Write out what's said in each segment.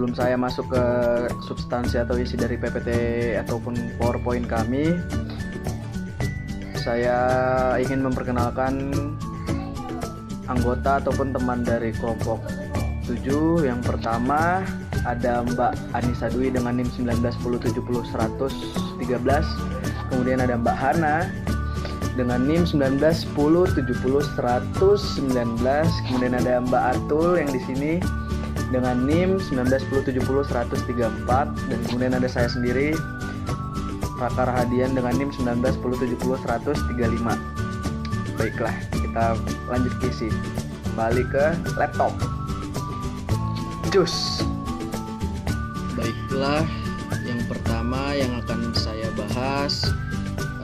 sebelum saya masuk ke substansi atau isi dari PPT ataupun PowerPoint kami, saya ingin memperkenalkan anggota ataupun teman dari kelompok 7. Yang pertama ada Mbak Anissa Dwi dengan NIM 1910700113. Kemudian ada Mbak Hana dengan NIM 1910700119. Kemudian ada Mbak Atul yang di sini dengan NIM 1910700134. Dan kemudian ada saya sendiri, Raka Rahadian dengan NIM 1910700135. Baiklah, kita lanjut ke isi. Balik ke laptop. Cus. Baiklah, yang pertama yang akan saya bahas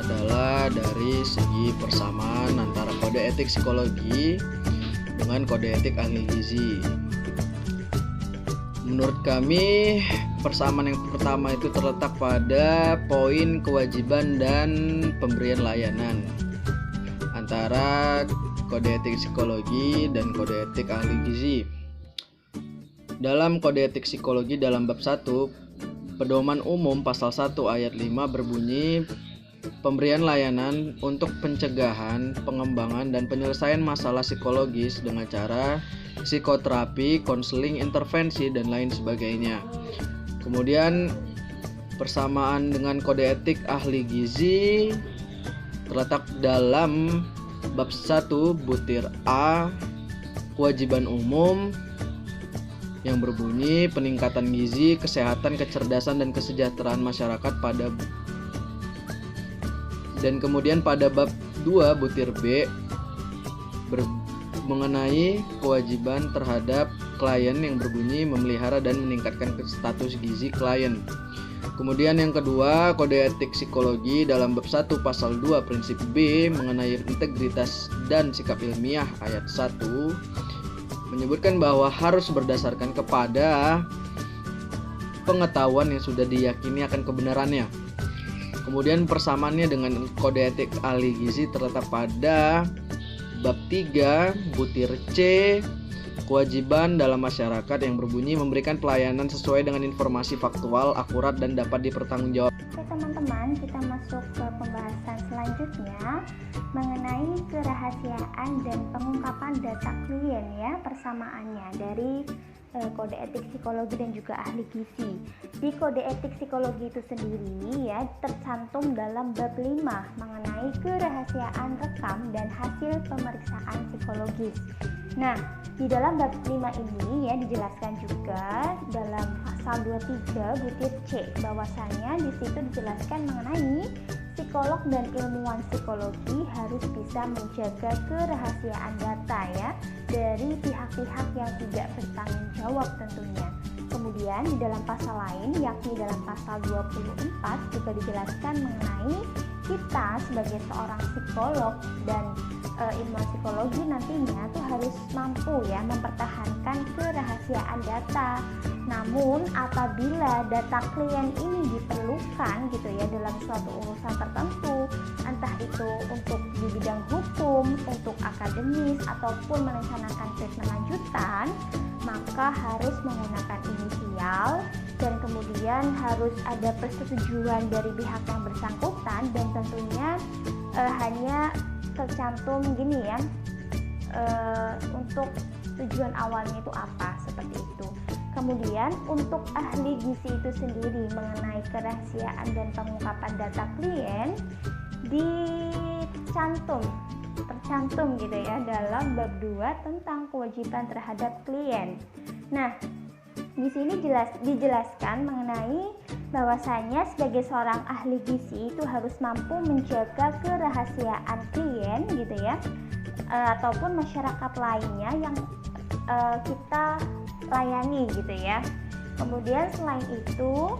adalah dari segi persamaan antara kode etik psikologi dengan kode etik ahli gizi. Menurut kami, persamaan yang pertama itu terletak pada poin kewajiban dan pemberian layanan antara kode etik psikologi dan kode etik ahli gizi. Dalam kode etik psikologi dalam bab 1, Pedoman Umum pasal 1 ayat 5 berbunyi, pemberian layanan untuk pencegahan, pengembangan, dan penyelesaian masalah psikologis dengan cara psikoterapi, konseling, intervensi, dan lain sebagainya. Kemudian persamaan dengan kode etik ahli gizi terletak dalam bab 1 butir A, kewajiban umum, yang berbunyi peningkatan gizi, kesehatan, kecerdasan, dan kesejahteraan masyarakat dan kemudian pada bab 2 butir B mengenai kewajiban terhadap klien yang berbunyi memelihara dan meningkatkan status gizi klien. Kemudian yang kedua, kode etik psikologi dalam bab 1 pasal 2 prinsip B mengenai integritas dan sikap ilmiah ayat 1 menyebutkan bahwa harus berdasarkan kepada pengetahuan yang sudah diyakini akan kebenarannya. Kemudian persamaannya dengan kode etik ahli gizi terletak pada bab 3 butir C, kewajiban dalam masyarakat yang berbunyi memberikan pelayanan sesuai dengan informasi faktual, akurat, dan dapat dipertanggungjawabkan. Oke teman-teman, kita masuk ke pembahasan selanjutnya mengenai kerahasiaan dan pengungkapan data klien ya, persamaannya dari kode etik psikologi dan juga ahli gizi. Di kode etik psikologi itu sendiri ya tercantum dalam bab 5 mengenai kerahasiaan rekam dan hasil pemeriksaan psikologis. Nah, di dalam bab 5 ini ya dijelaskan juga dalam pasal 23 butir C bahwasanya di situ dijelaskan mengenai psikolog dan ilmuwan psikologi harus bisa menjaga kerahasiaan data ya dari pihak-pihak yang tidak bertanggung jawab tentunya. Kemudian di dalam pasal lain yakni dalam pasal 24 juga dijelaskan mengenai kita sebagai seorang psikolog dan ilmuwan psikologi nantinya tuh harus mampu ya mempertahankan kerahasiaan data. Namun apabila data klien ini diperlukan gitu ya dalam suatu urusan tertentu, entah itu untuk di bidang hukum, untuk akademis ataupun merencanakan treatment lanjutan, maka harus menggunakan inisial dan kemudian harus ada persetujuan dari pihak yang bersangkutan dan tentunya hanya tercantum gini ya untuk tujuan awalnya itu apa, seperti itu. Kemudian untuk ahli gizi itu sendiri mengenai kerahasiaan dan pengungkapan data klien tercantum gitu ya dalam bab 2 tentang kewajiban terhadap klien. Nah, di sini dijelaskan mengenai bahwasanya sebagai seorang ahli gizi itu harus mampu menjaga kerahasiaan klien gitu ya, ataupun masyarakat lainnya yang kita layani gitu ya. Kemudian selain itu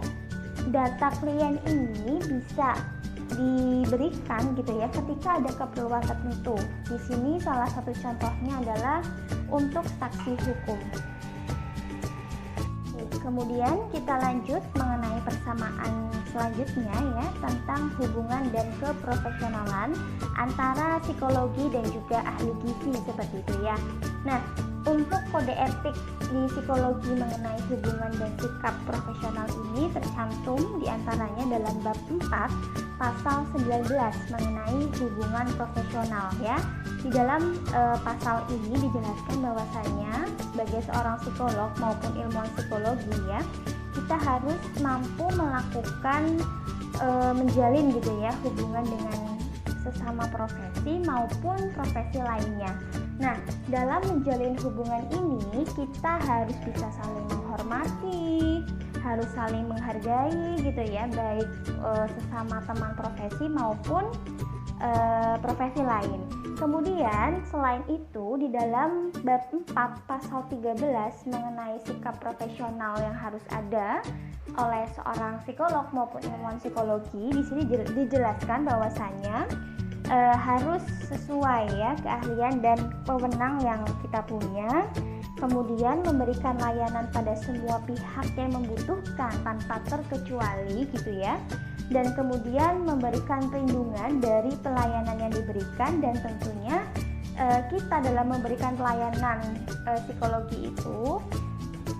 data klien ini bisa diberikan gitu ya ketika ada keperluan tertentu. Di sini salah satu contohnya adalah untuk saksi hukum. Kemudian kita lanjut mengenai persamaan selanjutnya ya tentang hubungan dan keprofesionalan antara psikologi dan juga ahli gizi seperti itu ya. Nah, Untuk kode etik di psikologi mengenai hubungan dan sikap profesional ini tercantum diantaranya dalam bab 4 pasal 19 mengenai hubungan profesional ya. Di dalam pasal ini dijelaskan bahwasanya sebagai seorang psikolog maupun ilmuwan psikologi ya, kita harus mampu melakukan menjalin gitu ya hubungan dengan sesama profesi maupun profesi lainnya. Nah, dalam menjalin hubungan ini kita harus bisa saling menghormati, harus saling menghargai gitu ya, baik sesama teman profesi maupun profesi lain. Kemudian selain itu di dalam bab 4 pasal 13 mengenai sikap profesional yang harus ada oleh seorang psikolog maupun ilmuwan psikologi, di sini dijelaskan bahwasanya harus sesuai ya keahlian dan wewenang yang kita punya. Kemudian memberikan layanan pada semua pihak yang membutuhkan tanpa terkecuali gitu ya. Dan kemudian memberikan perlindungan dari pelayanan yang diberikan, dan tentunya kita dalam memberikan pelayanan psikologi itu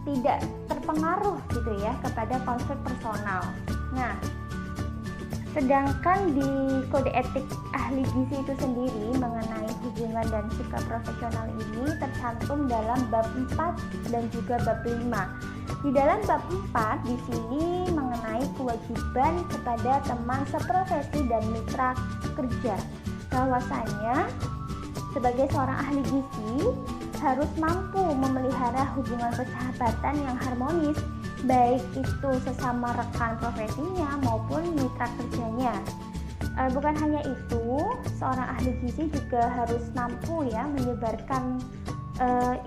tidak terpengaruh gitu ya kepada konflik personal. Nah, sedangkan di kode etik ahli gizi itu sendiri mengenai hubungan dan sikap profesional ini tercantum dalam bab 4 dan juga bab 5. Di dalam bab 4 di sini mengenai kewajiban kepada teman seprofesi dan mitra kerja, bahwasanya sebagai seorang ahli gizi harus mampu memelihara hubungan persahabatan yang harmonis, baik itu sesama rekan profesinya maupun mitra kerjanya. Bukan hanya itu, seorang ahli gizi juga harus mampu ya menyebarkan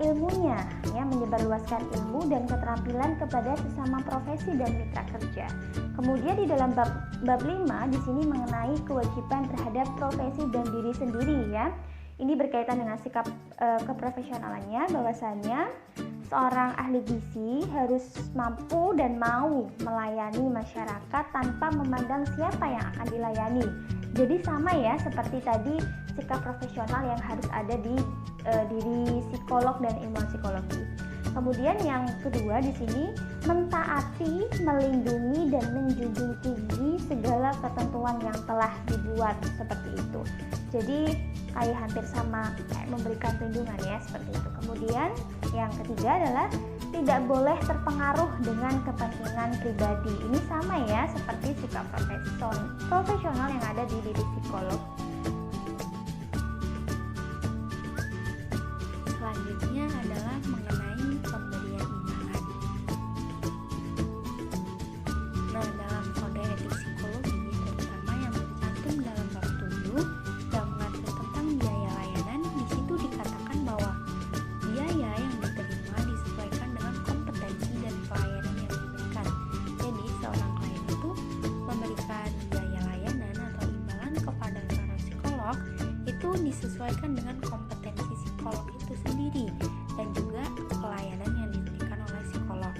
ilmunya, ya menyebarluaskan ilmu dan keterampilan kepada sesama profesi dan mitra kerja. Kemudian di dalam bab 5 di sini mengenai kewajiban terhadap profesi dan diri sendiri ya. Ini berkaitan dengan sikap keprofesionalannya, bahwasanya seorang ahli gizi harus mampu dan mau melayani masyarakat tanpa memandang siapa yang akan dilayani. Jadi sama ya seperti tadi sikap profesional yang harus ada di diri psikolog dan ilmuwan psikologi. Kemudian yang kedua di sini mentaati, melindungi dan menjunjung tinggi segala ketentuan yang telah dibuat seperti itu. Jadi kayak hampir sama kayak memberikan perlindungan ya seperti itu. Kemudian yang ketiga adalah tidak boleh terpengaruh dengan kepentingan pribadi. Ini sama ya seperti sikap profesional yang ada di diri psikolog. Selanjutnya adalah mengenai pemberian imbalan. Nah, dalam kode etik psikologi, terutama yang tercantum dalam bab 7 yang mengatur tentang biaya layanan, di situ dikatakan bahwa biaya yang diterima disesuaikan dengan kompetensi dan pelayanan yang diberikan. Jadi, seorang klien itu memberikan biaya layanan atau imbalan kepada seorang psikolog itu disesuaikan dengan kompetensi psikolog itu sendiri dan juga pelayanan yang diberikan oleh psikolog.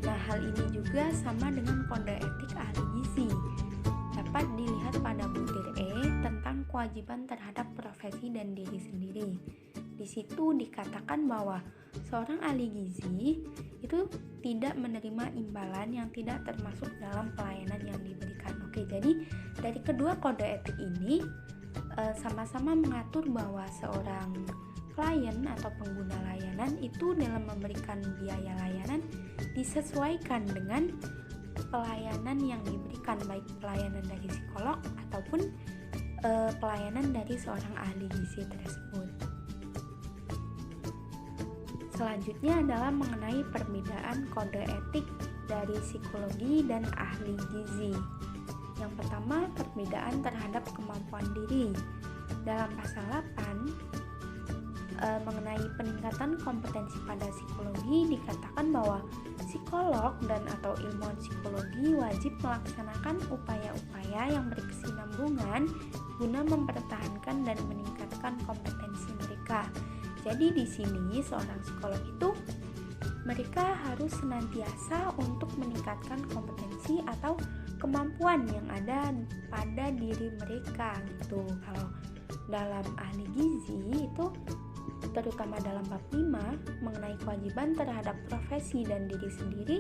Nah, hal ini juga sama dengan kode etik ahli gizi. Dapat dilihat pada butir E tentang kewajiban terhadap profesi dan diri sendiri. Di situ dikatakan bahwa seorang ahli gizi itu tidak menerima imbalan yang tidak termasuk dalam pelayanan yang diberikan. Oke, jadi dari kedua kode etik ini sama-sama mengatur bahwa seorang klien atau pengguna layanan itu dalam memberikan biaya layanan disesuaikan dengan pelayanan yang diberikan, baik pelayanan dari psikolog ataupun pelayanan dari seorang ahli gizi tersebut. Selanjutnya adalah mengenai perbedaan kode etik dari psikologi dan ahli gizi. Yang pertama, perbedaan terhadap kemampuan diri. Dalam pasal 8 mengenai peningkatan kompetensi pada psikologi dikatakan bahwa psikolog dan atau ilmuwan psikologi wajib melaksanakan upaya-upaya yang berkesinambungan guna mempertahankan dan meningkatkan kompetensi mereka. Jadi di sini seorang psikolog itu mereka harus senantiasa untuk meningkatkan kompetensi atau kemampuan yang ada pada diri mereka gitu. Kalau dalam ahli gizi itu terutama dalam bab 5 mengenai kewajiban terhadap profesi dan diri sendiri,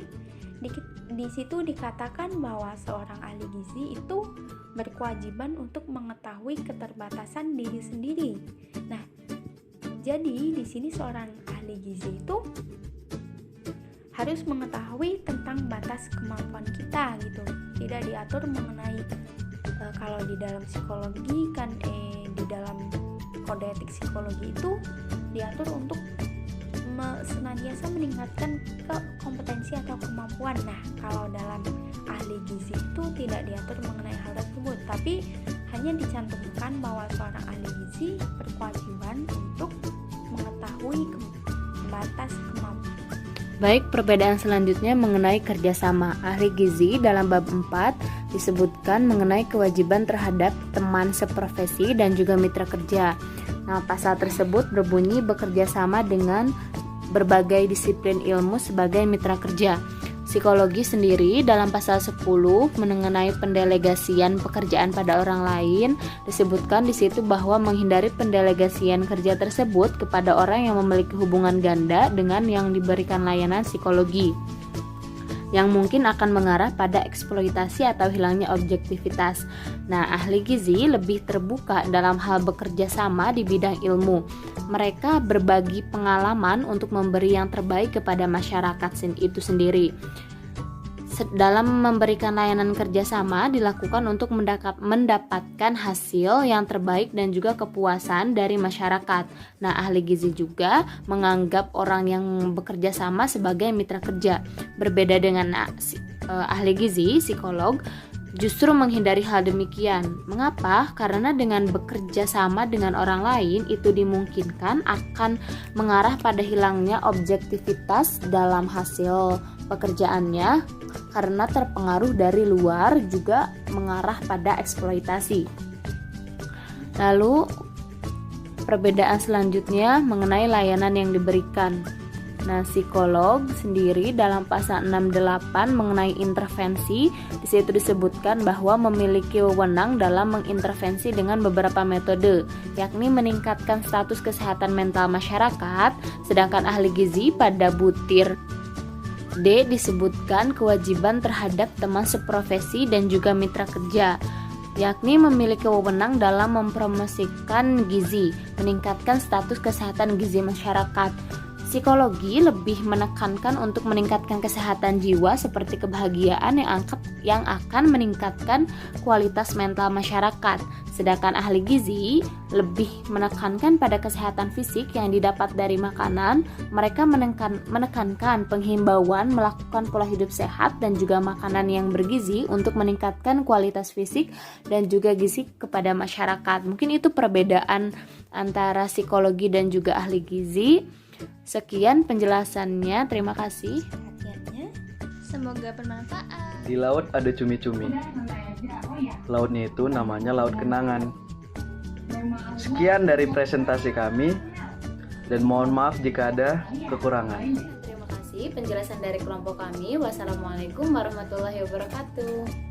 di situ dikatakan bahwa seorang ahli gizi itu berkewajiban untuk mengetahui keterbatasan diri sendiri. Nah, jadi di sini seorang ahli gizi itu harus mengetahui tentang batas kemampuan kita gitu. Tidak diatur mengenai kalau di dalam psikologi kan di dalam kode etik psikologi itu diatur untuk senantiasa meningkatkan kompetensi atau kemampuan. Nah, kalau dalam ahli gizi itu tidak diatur mengenai hal tersebut, tapi hanya dicantumkan bahwa seorang ahli gizi berkewajiban untuk mengetahui batas kemampuan. Baik, perbedaan selanjutnya mengenai kerjasama. Ahli gizi dalam bab 4 disebutkan mengenai kewajiban terhadap teman seprofesi dan juga mitra kerja. Nah, pasal tersebut berbunyi bekerja sama dengan berbagai disiplin ilmu sebagai mitra kerja. Psikologi sendiri dalam pasal 10 mengenai pendelegasian pekerjaan pada orang lain disebutkan di situ bahwa menghindari pendelegasian kerja tersebut kepada orang yang memiliki hubungan ganda dengan yang diberikan layanan psikologi, yang mungkin akan mengarah pada eksploitasi atau hilangnya objektivitas. Nah, ahli gizi lebih terbuka dalam hal bekerja sama di bidang ilmu. Mereka berbagi pengalaman untuk memberi yang terbaik kepada masyarakat itu sendiri. Dalam memberikan layanan kerjasama dilakukan untuk mendapatkan hasil yang terbaik dan juga kepuasan dari masyarakat. Nah, ahli gizi juga menganggap orang yang bekerja sama sebagai mitra kerja. Berbeda dengan ahli gizi, psikolog justru menghindari hal demikian. Mengapa? Karena dengan bekerja sama dengan orang lain itu dimungkinkan akan mengarah pada hilangnya objektivitas dalam hasil pekerjaannya, karena terpengaruh dari luar juga mengarah pada eksploitasi. Lalu perbedaan selanjutnya mengenai layanan yang diberikan. Nah, psikolog sendiri dalam pasal 68 mengenai intervensi, di situ disebutkan bahwa memiliki wewenang dalam mengintervensi dengan beberapa metode, yakni meningkatkan status kesehatan mental masyarakat, sedangkan ahli gizi pada butir D disebutkan kewajiban terhadap teman seprofesi dan juga mitra kerja, yakni memiliki wewenang dalam mempromosikan gizi, meningkatkan status kesehatan gizi masyarakat. Psikologi lebih menekankan untuk meningkatkan kesehatan jiwa seperti kebahagiaan yang akan meningkatkan kualitas mental masyarakat. Sedangkan ahli gizi lebih menekankan pada kesehatan fisik yang didapat dari makanan. Mereka menekankan penghimbauan melakukan pola hidup sehat dan juga makanan yang bergizi untuk meningkatkan kualitas fisik dan juga gizi kepada masyarakat. Mungkin itu perbedaan antara psikologi dan juga ahli gizi. Sekian penjelasannya, terima kasih Perhatiannya, semoga bermanfaat. Di laut ada cumi-cumi. Lautnya itu namanya Laut Kenangan. Sekian dari presentasi kami, dan mohon maaf jika ada kekurangan. Terima kasih penjelasan dari kelompok kami. Wassalamualaikum warahmatullahi wabarakatuh.